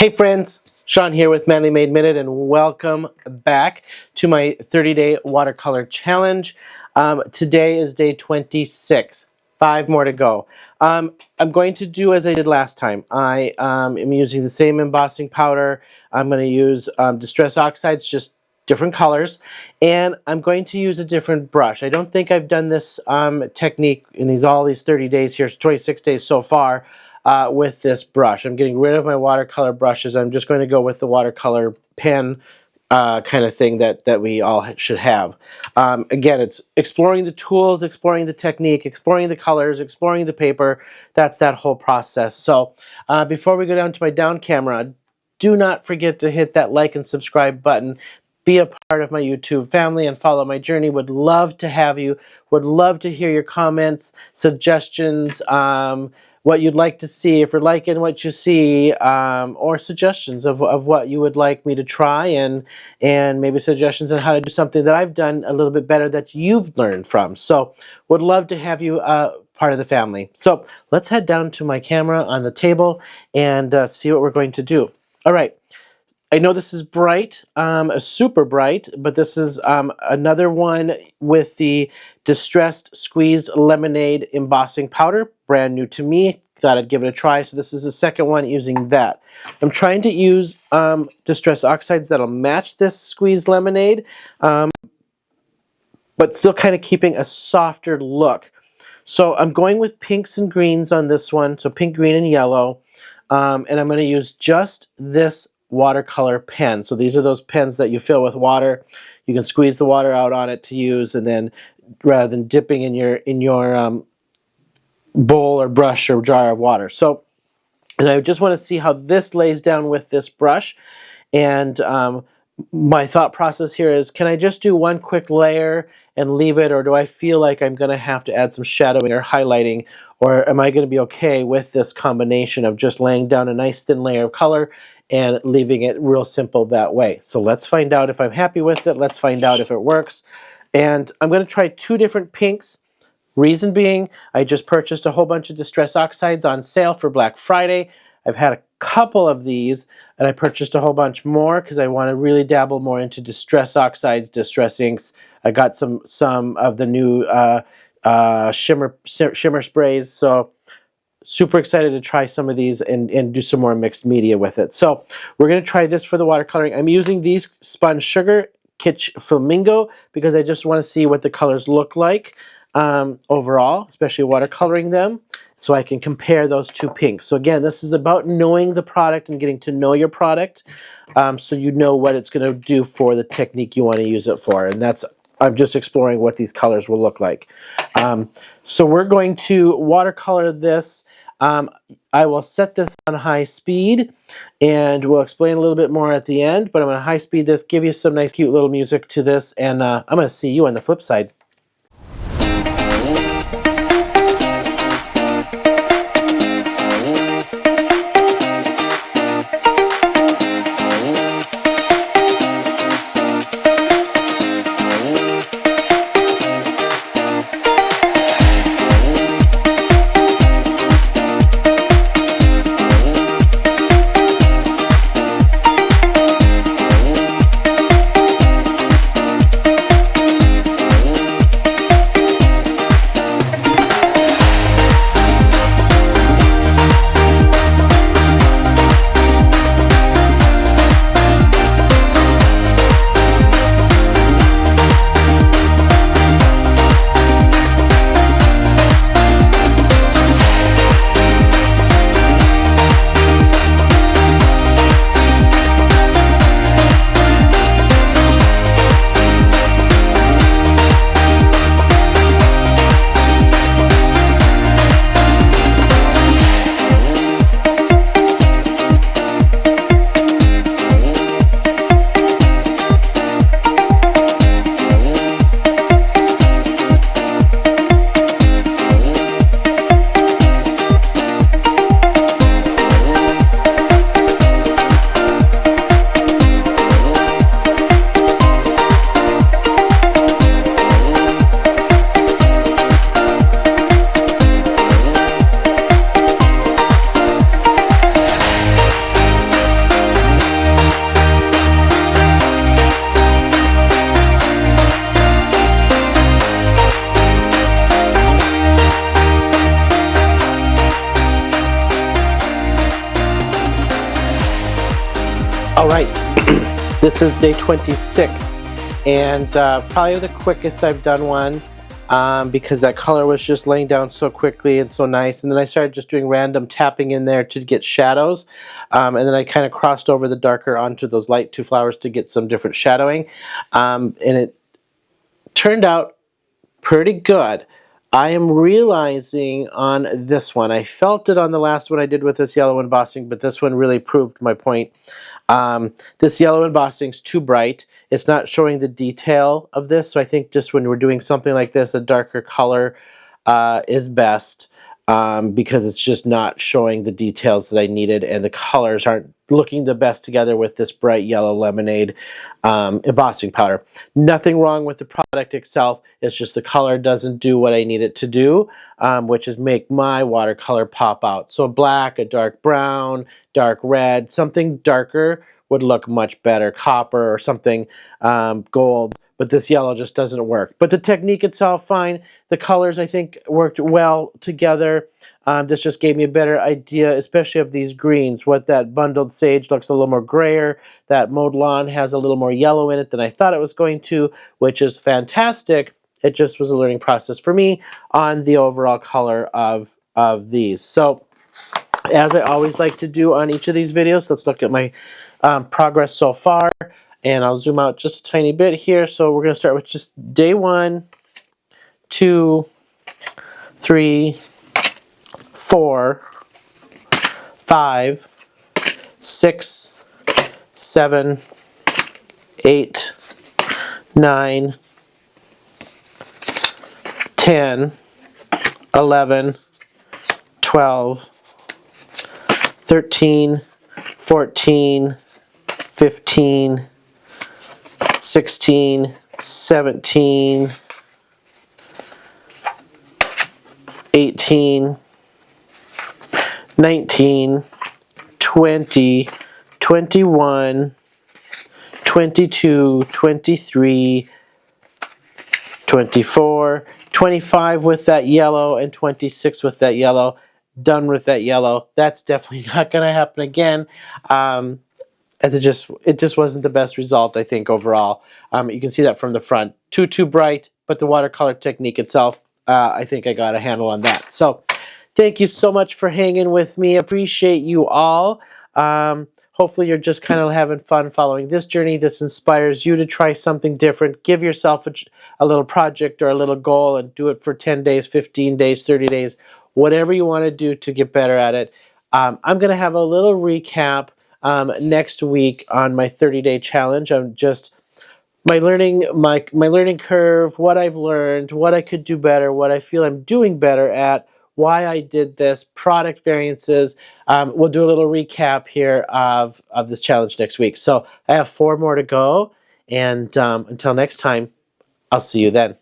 Hey friends, Sean here with Manly Made Minute, and welcome back to my 30-day watercolor challenge. Today is day 26. 5 more to go. I'm going to do as I did last time. I am using the same embossing powder. I'm going to use Distress Oxides, just different colors, and I'm going to use a different brush. I don't think I've done this technique in all these 30 days here, 26 days so far, with this brush. I'm getting rid of my watercolor brushes. I'm just going to go with the watercolor pen kind of thing that we all should have. Again, it's exploring the tools, exploring the technique, exploring the colors, exploring the paper. That's that whole process. So before we go down to my down camera, do not forget to hit that like and subscribe button. Be a part of my YouTube family and follow my journey. Would love to have you. Would love to hear your comments, suggestions, what you'd like to see, if you're liking what you see, or suggestions of what you would like me to try, and maybe suggestions on how to do something that I've done a little bit better that you've learned from. So would love to have you part of the family. So let's head down to my camera on the table and see what we're going to do. All right. I know this is bright, super bright, but this is another one with the Distressed Squeeze Lemonade Embossing Powder. Brand new to me. Thought I'd give it a try. So this is the second one using that. I'm trying to use Distress Oxides that'll match this Squeeze Lemonade, but still kind of keeping a softer look. So I'm going with pinks and greens on this one. So pink, green, and yellow. And I'm going to use just this watercolor pen. So these are those pens that you fill with water. You can squeeze the water out on it to use, and then rather than dipping in your bowl or brush or jar of water. So, and I just want to see how this lays down with this brush. And my thought process here is, can I just do one quick layer and leave it, or do I feel like I'm going to have to add some shadowing or highlighting, or am I going to be okay with this combination of just laying down a nice thin layer of color and leaving it real simple that way? So let's find out if I'm happy with it. Let's find out if it works. And I'm going to try 2 different pinks. Reason being, I just purchased a whole bunch of Distress Oxides on sale for Black Friday. I've had a couple of these, and I purchased a whole bunch more because I want to really dabble more into Distress Oxides, Distress Inks. I got some of the new shimmer sprays, so super excited to try some of these and do some more mixed media with it. So we're going to try this for the watercoloring. I'm using these Spun Sugar Kitsch Flamingo because I just want to see what the colors look like overall, especially watercoloring them, so I can compare those 2 pinks. So again, this is about knowing the product and getting to know your product, so you know what it's going to do for the technique you want to use it for. And that's, I'm just exploring what these colors will look like. So we're going to watercolor this. I will set this on high speed, and we'll explain a little bit more at the end, but I'm going to high speed this, give you some nice cute little music to this, and I'm going to see you on the flip side. All right, this is day 26, and probably the quickest I've done one because that color was just laying down so quickly and so nice. And then I started just doing random tapping in there to get shadows, and then I kind of crossed over the darker onto those light two flowers to get some different shadowing, and it turned out pretty good. I am realizing on this one, I felt it on the last one I did with this yellow embossing, but this one really proved my point. This yellow embossing is too bright. It's not showing the detail of this, so I think just when we're doing something like this, a darker color is best because it's just not showing the details that I needed, and the colors aren't looking the best together with this bright yellow lemonade embossing powder. Nothing wrong with the product itself, it's just the color doesn't do what I need it to do, which is make my watercolor pop out. So black, a dark brown, dark red, something darker would look much better, copper or something gold, but this yellow just doesn't work. But the technique itself, fine. The colors, I think, worked well together. This just gave me a better idea, especially of these greens. What that bundled sage looks a little more grayer. That mowed lawn has a little more yellow in it than I thought it was going to, which is fantastic. It just was a learning process for me on the overall color of these. So, as I always like to do on each of these videos, let's look at my progress so far. And I'll zoom out just a tiny bit here. So we're going to start with just day 1, 2, 3, 4, 5, 6, 7, 8, 9, 10, 11, 12, 13, 14, 15, 16, 17, 18, 19, 20, 21, 22, 23, 24, 25 with that yellow, and 26 with that yellow. Done with that yellow. That's definitely not going to happen again. As it just wasn't the best result, I think, overall. You can see that from the front. Too bright, but the watercolor technique itself, I think I got a handle on that. So thank you so much for hanging with me. Appreciate you all. Hopefully you're just kind of having fun following this journey. This inspires you to try something different. Give yourself a little project or a little goal and do it for 10 days, 15 days, 30 days, whatever you want to do to get better at it. I'm going to have a little recap next week on my 30-day challenge. I'm just my learning curve, what I've learned, what I could do better, what I feel I'm doing better at, why I did this, product variances. We'll do a little recap here of this challenge next week. So I have 4 more to go, and until next time, I'll see you then.